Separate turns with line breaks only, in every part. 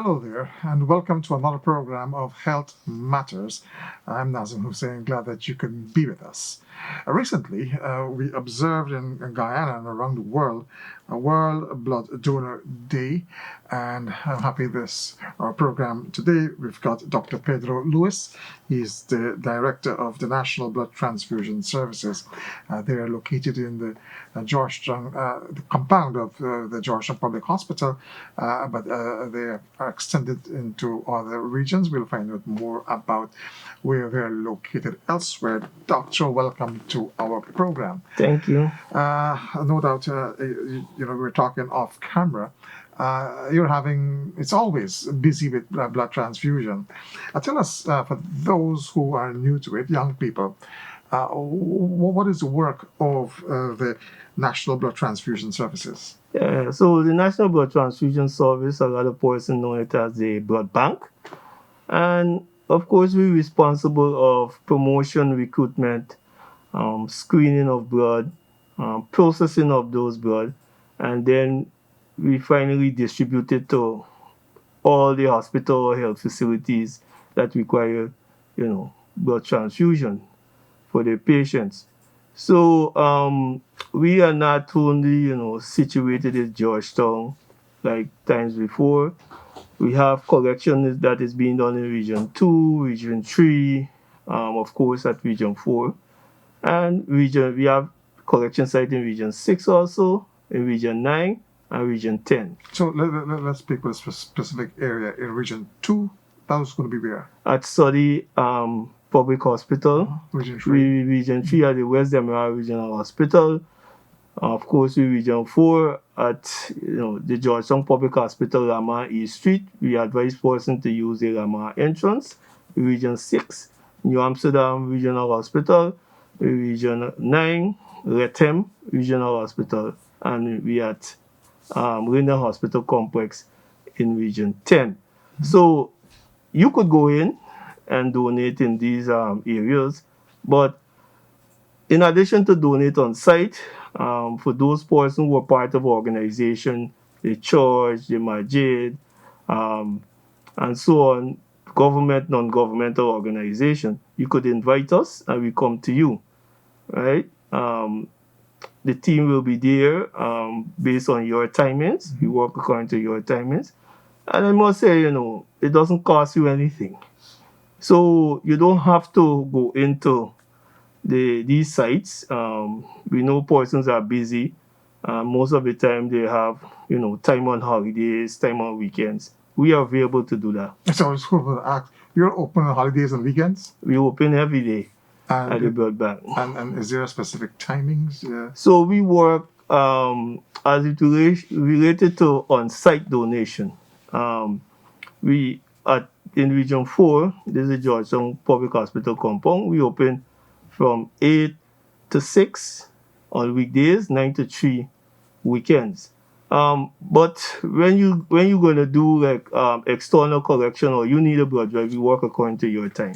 Hello there, and welcome to another program of Health Matters. I'm Nazim Hussain, glad that you can be with us. Recently, we observed in Guyana and around the world a World Blood Donor Day, and I'm happy this our program today. We've got Dr. Pedro Lewis. He's the director of the National Blood Transfusion Services. They are located in the Georgetown, the compound of the Georgetown Public Hospital, but they are extended into other regions. We'll find out more about where they're located elsewhere. Doctor, welcome to our program.
Thank you.
No doubt, we're talking off camera. It's always busy with blood transfusion. Tell us, for those who are new to it, young people, what is the work of the National Blood Transfusion Services?
So the National Blood Transfusion Service, a lot of persons know it as the blood bank. And of course, we're responsible of promotion, recruitment, screening of blood, processing of those blood, and then we finally distribute it to all the hospital or health facilities that require, blood transfusion for their patients. So we are not only, situated in Georgetown like times before. We have collection that is being done in Region 2, Region 3, of course at Region 4. And we have collection site in Region 6 also, in Region 9 and Region 10.
So let's pick a specific area in Region 2. That was going to be where?
At Sodi Public Hospital.
Region 3.
Region 3 at the West Demerara Regional Hospital. Of course, we Region 4 at the Georgetown Public Hospital, Lamar East Street. We advise persons to use the Lamar entrance. Region 6, New Amsterdam Regional Hospital. Region 9, Lethem Regional Hospital. And we at Linden Hospital Complex in Region 10. So you could go in and donate in these areas, but in addition to donate on site, for those persons who are part of organization, the church, the masjid, and so on, government, non-governmental organization, you could invite us and we come to you, right? The team will be there based on your timings. We work according to your timings. And I must say, it doesn't cost you anything. So you don't have to go into these sites. We know persons are busy. Most of the time they have, time on holidays, time on weekends. We are available to do that.
So I was going to ask, you're open on holidays and weekends?
We open every day at the blood bank.
And is there a specific timings?
So we work as it related to on-site donation. In Region 4, this is the Georgetown Public Hospital compound. We open from 8 to 6 on weekdays, 9 to 3 weekends. But when you're going to do like external collection or you need a blood drive, you work according to your time,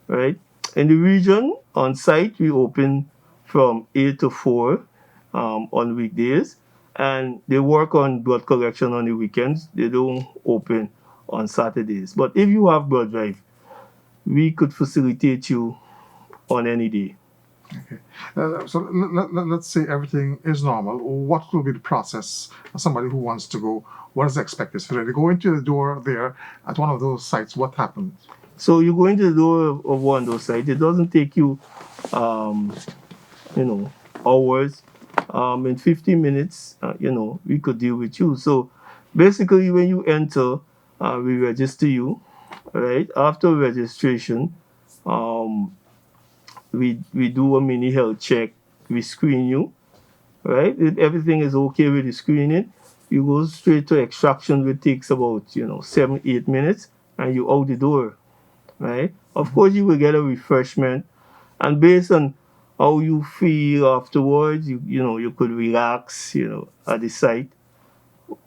right? In the region, on site, we open from 8 to 4 on weekdays, and they work on blood collection on the weekends. They don't open on Saturdays. But if you have blood drive, we could facilitate you on any day.
Okay. So let's say everything is normal. What will be the process for somebody who wants to go? What is expected? So they go into the door there at one of those sites. What happens?
So you go into the door of one of those sites. It doesn't take you, hours. In 15 minutes, we could deal with you. So basically, when you enter, we register you, right? After registration, we do a mini health check. We screen you, right? If everything is okay with the screening, you go straight to extraction, which takes about 7-8 minutes, and you out the door, right? Of course, you will get a refreshment, and based on how you feel afterwards, you could relax, at the site.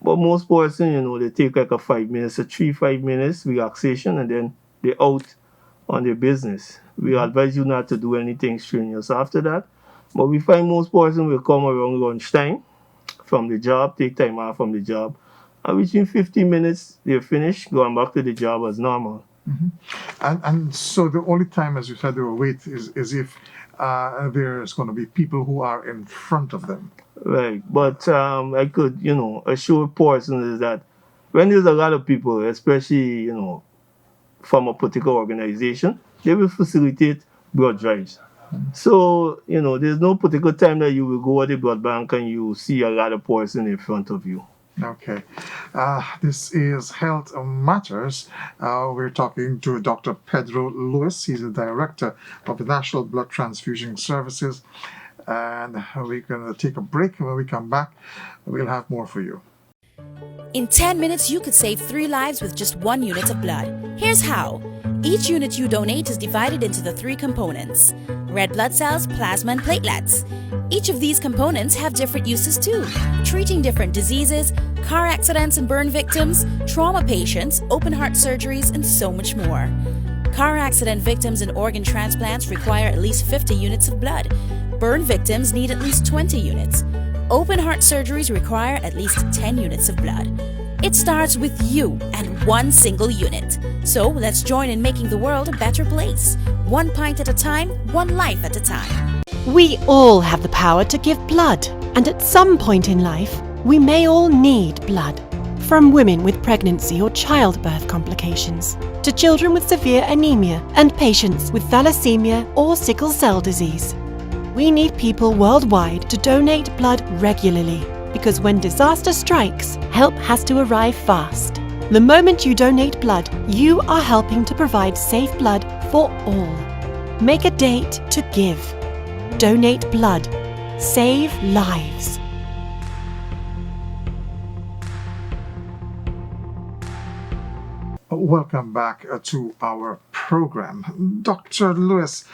But most persons, they take like a 5 minutes, a 3-5 minutes relaxation, and then they're out on their business. We advise you not to do anything strenuous after that. But we find most persons will come around lunchtime from the job, take time off from the job, And within 15 minutes, they're finished, going back to the job as normal.
And so the only time, as you said, they will wait is if there's going to be people who are in front of them.
Right. But I could, assure persons that when there's a lot of people, especially, from a particular organization, they will facilitate blood drives. So, there's no particular time that you will go at the blood bank and you see a lot of person in front of you.
Okay. This is Health Matters. We're talking to Dr. Pedro Lewis. He's the director of the National Blood Transfusion Services. And we're going to take a break. When we come back, we'll have more for you.
In 10 minutes, you could save 3 lives with just 1 unit of blood. Here's how. Each unit you donate is divided into the 3 components: red blood cells, plasma, and platelets. Each of these components have different uses too, treating different diseases, car accidents and burn victims, trauma patients, open heart surgeries, and so much more. Car accident victims and organ transplants require at least 50 units of blood. Burn victims need at least 20 units. Open heart surgeries require at least 10 units of blood. It starts with you and 1 single unit. So let's join in making the world a better place. 1 pint at a time, 1 life at a time.
We all have the power to give blood, and at some point in life, we may all need blood. From women with pregnancy or childbirth complications, to children with severe anemia and patients with thalassemia or sickle cell disease. We need people worldwide to donate blood regularly, because when disaster strikes, help has to arrive fast. The moment you donate blood, you are helping to provide safe blood for all. Make a date to give. Donate blood. Save lives.
Welcome back to our program. Dr. Lewis,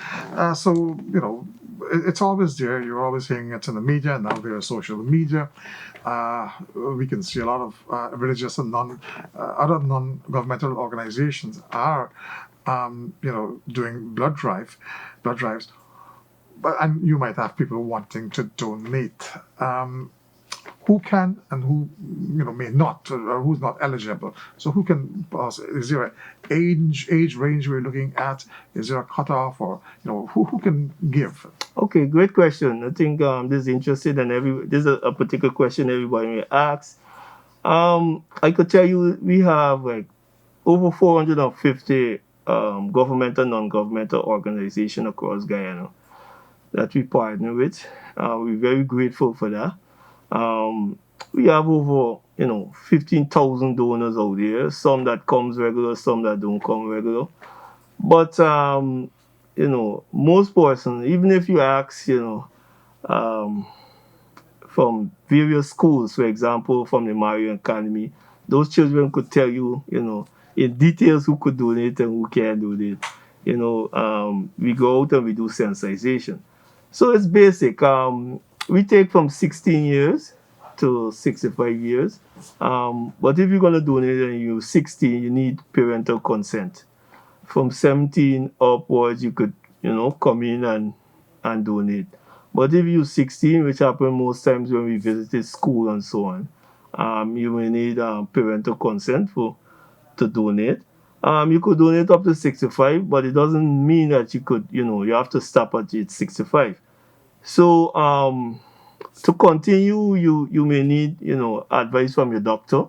it's always there. You're always hearing it in the media, and now there's social media. We can see a lot of religious and other non-governmental organizations are, doing blood drives. And you might have people wanting to donate. Who can and who may not, or who's not eligible? So who can? Is there an age range we're looking at? Is there a cutoff, or who can give?
Okay, great question. I think this is interesting, and this is a particular question everybody may ask. I could tell you we have like over 450 governmental and non-governmental organizations across Guyana that we partner with. We're very grateful for that. We have over 15,000 donors out there. Some that comes regular, some that don't come regular. But most persons, even if you ask, from various schools, for example, from the Marian Academy, those children could tell you, in details who could donate and who can't donate. We go out and we do sensitization. So it's basic. We take from 16 years to 65 years. But if you're going to donate and you're 16, you need parental consent. From 17 upwards, you could, come in and donate. But if you're 16, which happens most times when we visited school and so on, you will need parental consent to donate. You could donate up to 65, but it doesn't mean that you could, you have to stop at age 65. So to continue, you may need, advice from your doctor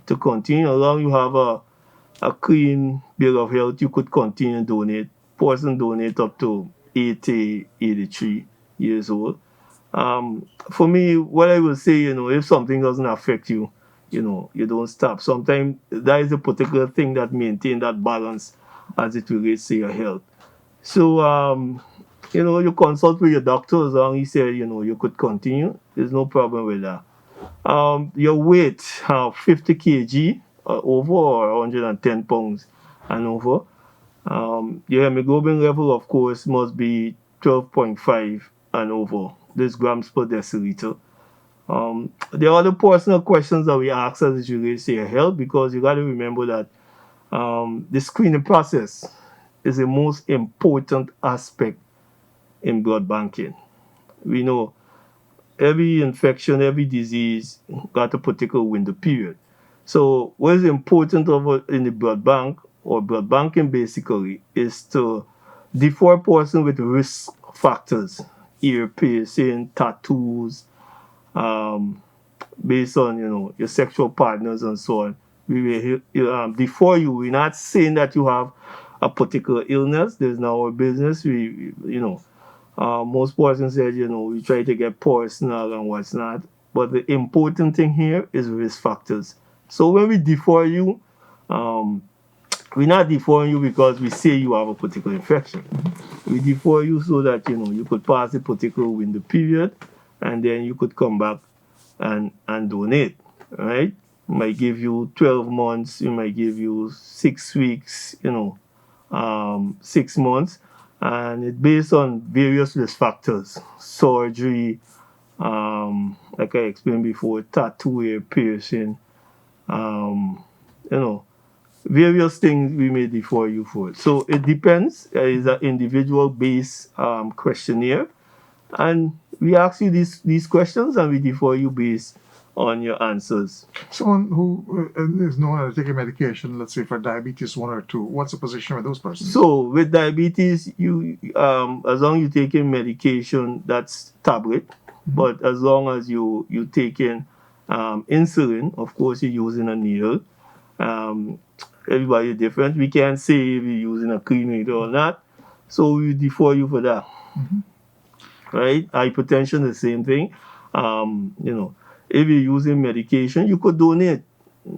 to continue. As long as you have a clean bill of health, you could continue to donate. Person donate up to 80, 83 years old. For me, what I will say, if something doesn't affect you, you don't stop. Sometimes that is a particular thing that maintain that balance as it relates to your health. So, you consult with your doctor as long as he said, you could continue. There's no problem with that. Your weight, 50 kg over or 110 pounds and over. Your hemoglobin level, of course, must be 12.5 and over. This grams per deciliter. There are other personal questions that we ask as it relates to your health, because you got to remember that the screening process is the most important aspect in blood banking. We know every infection, every disease got a particular window period. So what is important in the blood bank or blood banking basically is to defer person with risk factors, ear piercing, tattoos, um, based on your sexual partners and so on. We will defer you. We're not saying that you have a particular illness. There's not our business. Most persons said, we try to get personal and what's not. But the important thing here is risk factors. So when we defer you, um, we're not deferring you because we say you have a particular infection. We defer you so that you could pass a particular window period, and then you could come back and donate. Right? Might give you 12 months. It might give you 6 weeks. 6 months, and it's based on various risk factors, surgery, like I explained before, tattoo, ear piercing, um, you know, various things we may defer you for. So it depends. It's an individual based questionnaire, and we ask you these questions and we defer you based on your answers.
Someone who is known as taking medication, let's say for diabetes 1 or 2, what's the position with those persons?
So with diabetes, you as long as you're taking medication, that's tablet. But as long as you taking insulin, of course you're using a needle. Everybody different. We can't say if you're using a clean needle or not. So we defer you for that. Right? Hypertension, the same thing. If you're using medication, you could donate.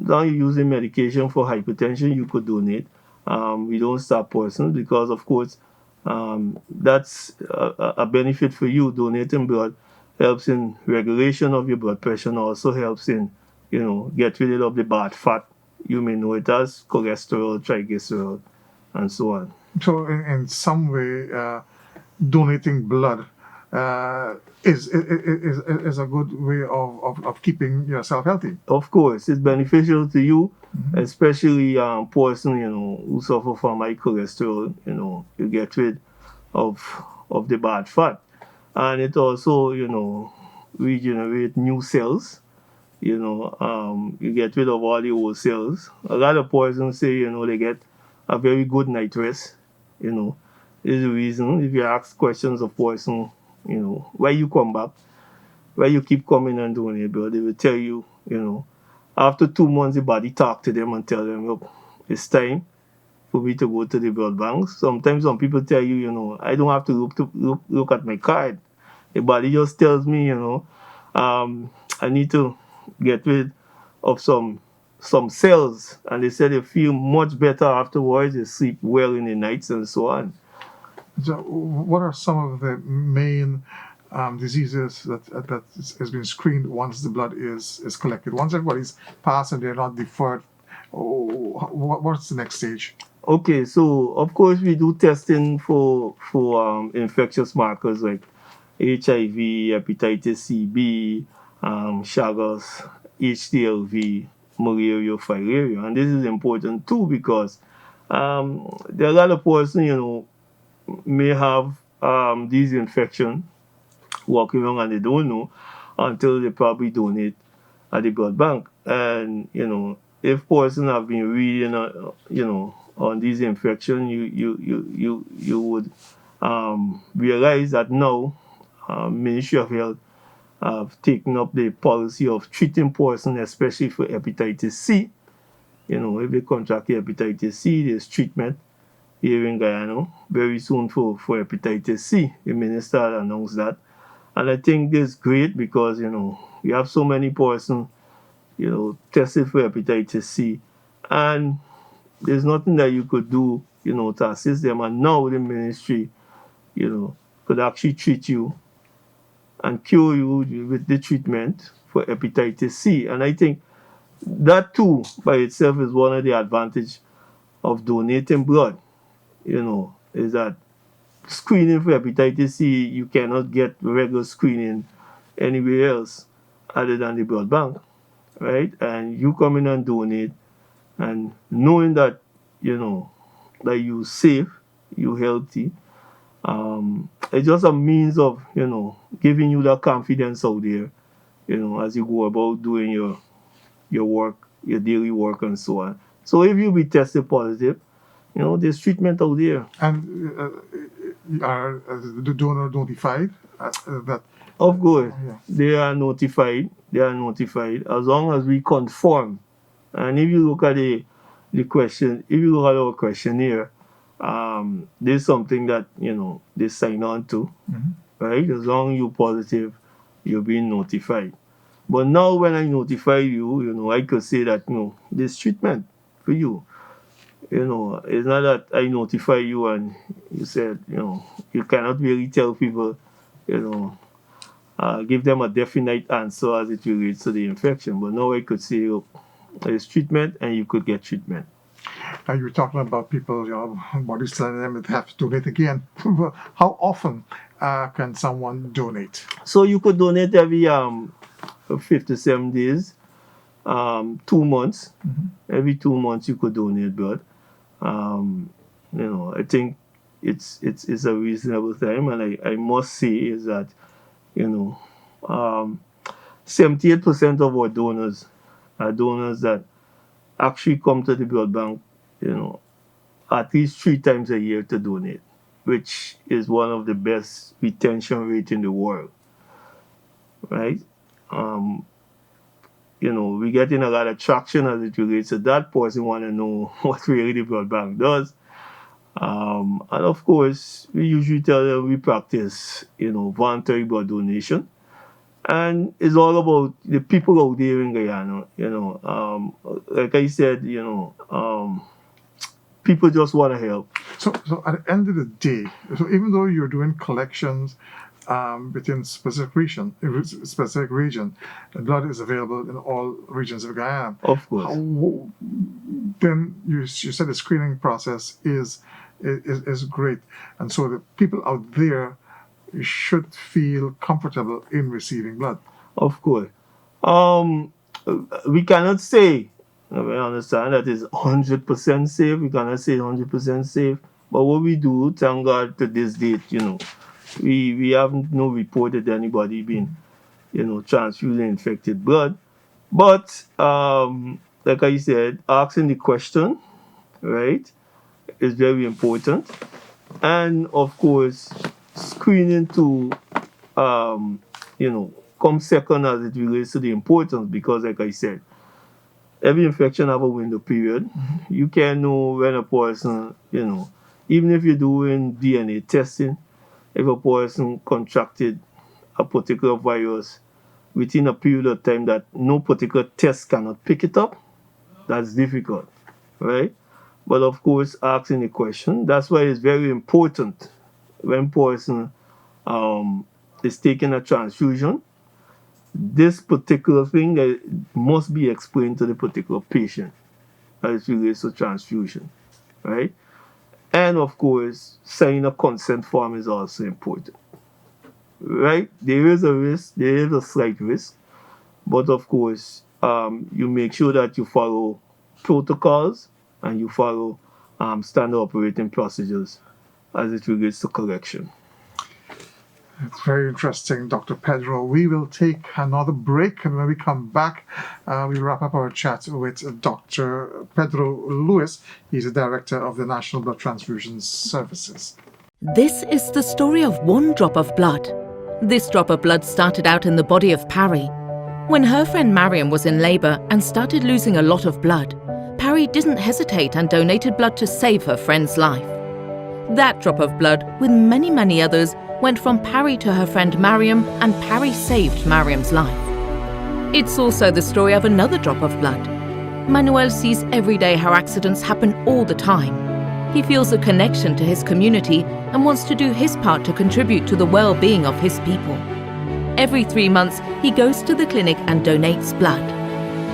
As long as you're using medication for hypertension, you could donate. We don't stop persons because, of course, that's a benefit for you. Donating blood helps in regulation of your blood pressure and also helps in, get rid of the bad fat. You may know it as cholesterol, triglyceride, and so on.
So in some way, donating blood is a good way of keeping yourself healthy.
Of course, it's beneficial to you, especially person who suffer from high cholesterol. You get rid of the bad fat, and it also regenerate new cells. You get rid of all the old cells. A lot of persons say they get a very good night rest. Is the reason if you ask questions of person, why you come back, why you keep coming and doing it, but they will tell you, after 2 months the body talk to them and tell them, look, it's time for me to go to the blood bank. Sometimes some people tell you, I don't have to look at my card. The body just tells me, I need to get rid of some cells, and they said they feel much better afterwards. They sleep well in the nights and so on.
So, what are some of the main diseases that has been screened once the blood is collected? Once everybody's passed and they're not deferred, what's the next stage?
Okay, so of course we do testing for infectious markers like HIV, hepatitis C, B, Chagas, HTLV, malaria, filaria, and this is important too because there are a lot of persons, may have these infections walking around and they don't know until they probably donate at the blood bank. And if persons have been reading on these infections, you would realize that now Ministry of Health have taken up the policy of treating persons, especially for hepatitis C. If they contract hepatitis C, there's treatment here in Guyana very soon for hepatitis C. The minister announced that. And I think this is great because, we have so many persons, tested for hepatitis C. And there's nothing that you could do, to assist them. And now the ministry, could actually treat you and cure you with the treatment for hepatitis C. And I think that too, by itself, is one of the advantages of donating blood. Is that screening for hepatitis C, you cannot get regular screening anywhere else other than the blood bank, right? And you come in and donate, and knowing that, that you're safe, you're healthy, it's just a means of, giving you that confidence out there, as you go about doing your work your daily work and so on. So if you be tested positive, there's treatment out there.
And are the donor notified that?
Of course,
Yeah.
they are notified. They are notified as long as we confirm. And if you look at the question, if you look at our questionnaire, there's something that they sign on to, right? As long as you're positive, you're being notified. But now when I notify you, I could say that there's treatment for you. It's not that I notify you and you said, you cannot really tell people, give them a definite answer as it relates to the infection. But now I could say, look, there's treatment and you could get treatment.
You were talking about people, bodies telling them they have to donate again. How often can someone donate?
So you could donate every 57 days, 2 months. Every 2 months you could donate blood. I think it's a reasonable time, and I must say is that 78% of our donors are donors that actually come to the blood bank, at least 3 times a year to donate, which is one of the best retention rate in the world, right? We're getting a lot of traction as it relates to that. Person want to know what really the blood bank does. And of course, we usually tell them we practice, voluntary blood donation. And it's all about the people out there in Guyana, like I said, people just want to help.
So at the end of the day, so even though you're doing collections within specific region, the blood is available in all regions of Guyana.
Of course.
Then you said the screening process is great, and so the people out there should feel comfortable in receiving blood.
Of course. We cannot say, I understand that it's 100% safe. We cannot say 100% safe. But what we do, thank God to this date, we have no reported anybody being, transfusing infected blood. But, like I said, asking the question, right, is very important. And, of course, screening to, come second as it relates to the importance, because, like I said, every infection have a window period. You can know when a person, even if you're doing DNA testing, if a person contracted a particular virus within a period of time that no particular test cannot pick it up, that's difficult, right? But of course, asking the question, that's why it's very important when person is taking a transfusion, this particular thing must be explained to the particular patient as it relates to transfusion, right? And of course, signing a consent form is also important, right? There is a risk, there is a slight risk, but of course, you make sure that you follow protocols and you follow standard operating procedures as it relates to collection.
It's very interesting, Dr. Pedro. We will take another break, and when we come back, we wrap up our chat with Dr. Pedro Lewis. He's the director of the National Blood Transfusion Services.
This is the story of one drop of blood. This drop of blood started out in the body of Parry. When her friend Mariam was in labour and started losing a lot of blood, Parry didn't hesitate and donated blood to save her friend's life. That drop of blood, with many, many others, went from Parry to her friend Mariam, and Parry saved Mariam's life. It's also the story of another drop of blood. Manuel sees every day how accidents happen all the time. He feels a connection to his community and wants to do his part to contribute to the well-being of his people. Every 3 months, he goes to the clinic and donates blood.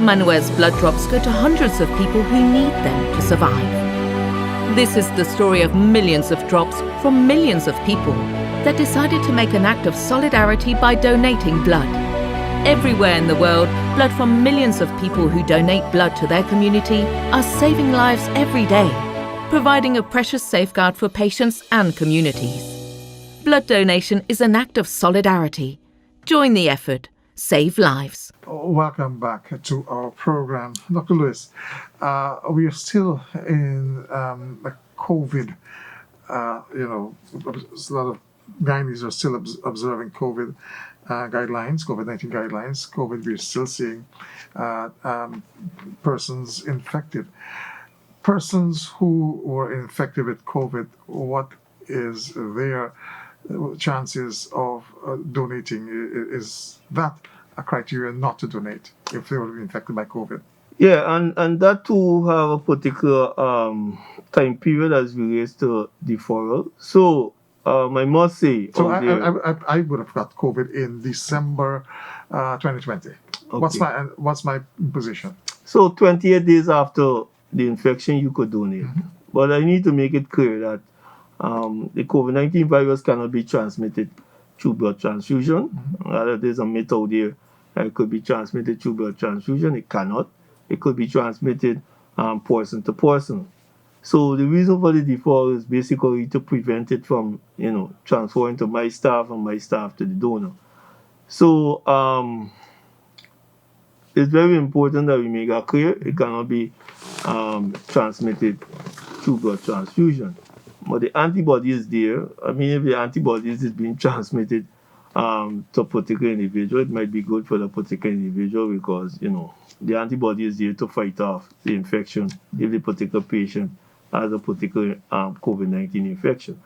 Manuel's blood drops go to hundreds of people who need them to survive. This is the story of millions of drops from millions of people that decided to make an act of solidarity by donating blood. Everywhere in the world, blood from millions of people who donate blood to their community are saving lives every day, providing a precious safeguard for patients and communities. Blood donation is an act of solidarity. Join the effort. save lives.
Welcome back to our program. Dr. Lewis, we are still in the COVID, a lot of gynaes are still observing COVID guidelines, COVID-19 guidelines. COVID, we're still seeing persons infected. Persons who were infected with COVID, what is their chances of donating? Is that a criteria not to donate if they were infected by COVID?
Yeah, and that too have a particular time period as relates to deferral. So I must say,
So I would have got COVID in December 2020.
Okay.
What's my position?
So 28 days after the infection, you could donate. But I need to make it clear that the COVID-19 virus cannot be transmitted through blood transfusion. There's a myth out there that it could be transmitted through blood transfusion. It cannot. It could be transmitted person to person. So the reason for the default is basically to prevent it from, transferring to my staff and my staff to the donor. So it's very important that we make that clear. It cannot be transmitted through blood transfusion. But the antibody is there. I mean, if the antibodies is being transmitted to a particular individual, it might be good for the particular individual because, the antibody is there to fight off the infection if the particular patient has a particular COVID-19 infection.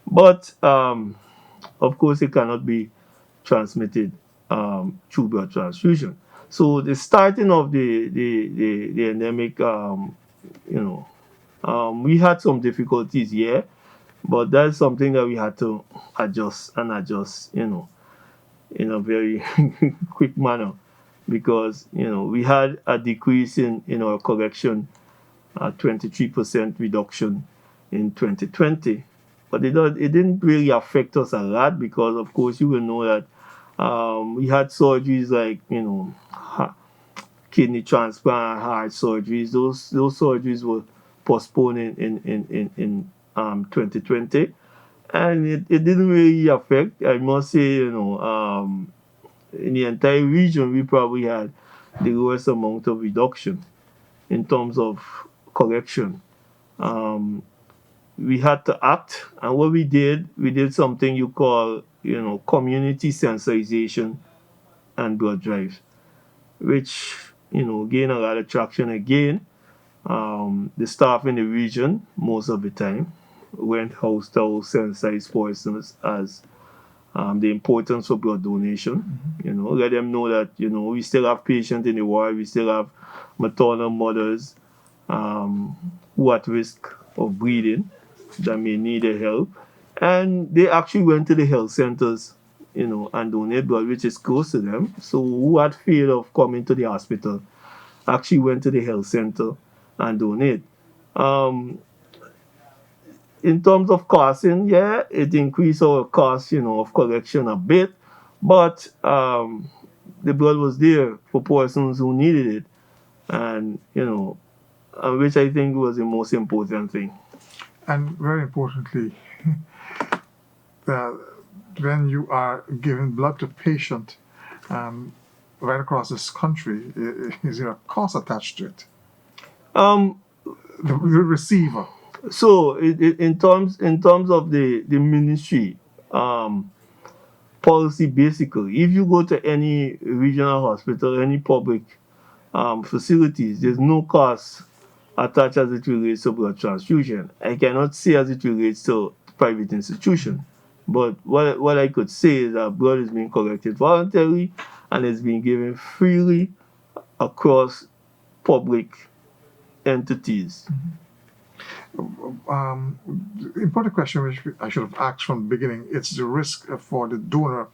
But, of course, it cannot be transmitted through blood transfusion. So the starting of the endemic, we had some difficulties here, but that's something that we had to adjust, in a very quick manner, because we had a decrease in our collection, 23% reduction in 2020, but it didn't really affect us a lot because, of course, you will know that we had surgeries like kidney transplant, heart surgeries. Those surgeries were postponed in 2020, and it didn't really affect. I must say, in the entire region, we probably had the lowest amount of reduction in terms of collection. We had to act, and what we did something you call, community sensitization and blood drives, which, gained a lot of traction again. The staff in the region, most of the time, went house to house, sensitize persons as the importance of blood donation. Let them know that, we still have patients in the ward, we still have maternal mothers who are at risk of bleeding that may need the help. And they actually went to the health centers, and donate blood, which is close to them. So who had fear of coming to the hospital actually went to the health center and donate. In terms of costing, it increased our cost, of collection a bit, but the blood was there for persons who needed it, and which I think was the most important thing.
And very importantly, when you are giving blood to a patient right across this country, is there a cost attached to it? The receiver.
So in terms of the ministry policy, basically, if you go to any regional hospital, any public facilities, there's no cost attached as it relates to blood transfusion. I cannot say as it relates to private institution, but what I could say is that blood is being collected voluntarily and is being given freely across public entities.
Important question which I should have asked from the beginning. It's the risk for the donor.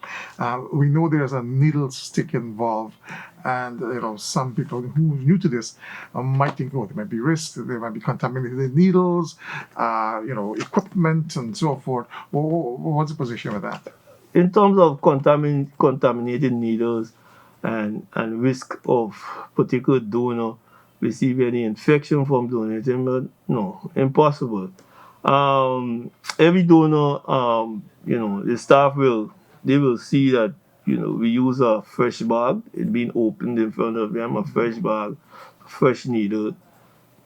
We know there's a needle stick involved, and some people who are new to this might think, there might be risk, there might be contaminated needles, equipment and so forth. What's the position with that?
In terms of contaminated needles and risk of particular donor receive any infection from donating, but no, impossible. Every donor, the staff will see that, we use a fresh bag. It being opened in front of them, a fresh bag, fresh needle,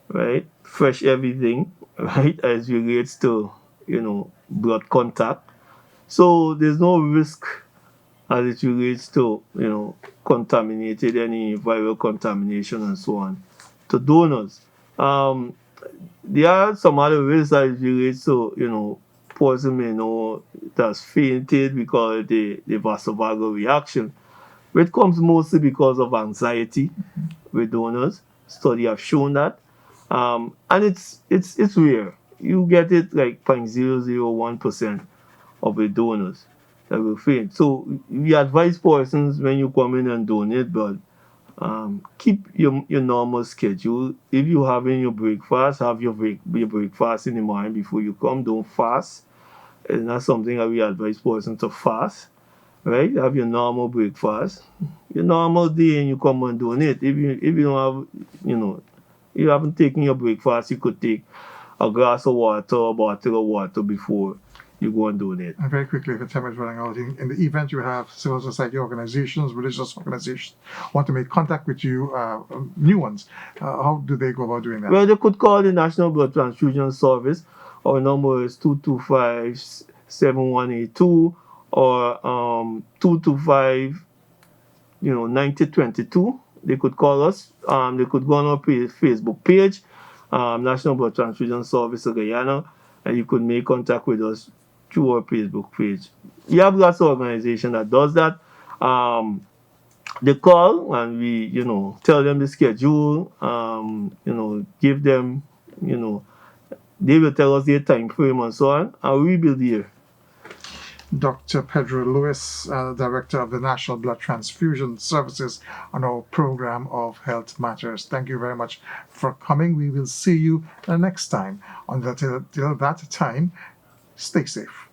right? Fresh everything, right? As relates to, blood contact. So there's no risk as it relates to, contaminated, any viral contamination and so on, to donors. There are some other risks as it relates to, person may know that's fainted. We call it the vasovagal reaction, which comes mostly because of anxiety with donors. Study have shown that. And it's rare. You get it like 0.001% of the donors that will faint. So we advise persons when you come in and donate blood, keep your normal schedule. If you having your breakfast, have your breakfast in the morning before you come. Don't fast. It's not something that we advise persons to fast. Right? Have your normal breakfast, your normal day, and you come and donate. If you don't have, you haven't taken your breakfast, you could take a glass of water, a bottle of water before you go and donate.
And very quickly, if the time is running out, in the event you have civil society organizations, religious organizations want to make contact with you, new ones, how do they go about doing that?
Well, they could call the National Blood Transfusion Service. Our number is 225-7182 or 225 9022. They could call us. They could go on our Facebook page, National Blood Transfusion Service of Guyana, and you could make contact with us through our Facebook page. We have lots of organizations that does that. They call and we, tell them the schedule, give them, they will tell us their time frame and so on, and we will be there.
Dr. Pedro Lewis, Director of the National Blood Transfusion Services, on our program of Health Matters. Thank you very much for coming. We will see you next time. Until that time, stay safe.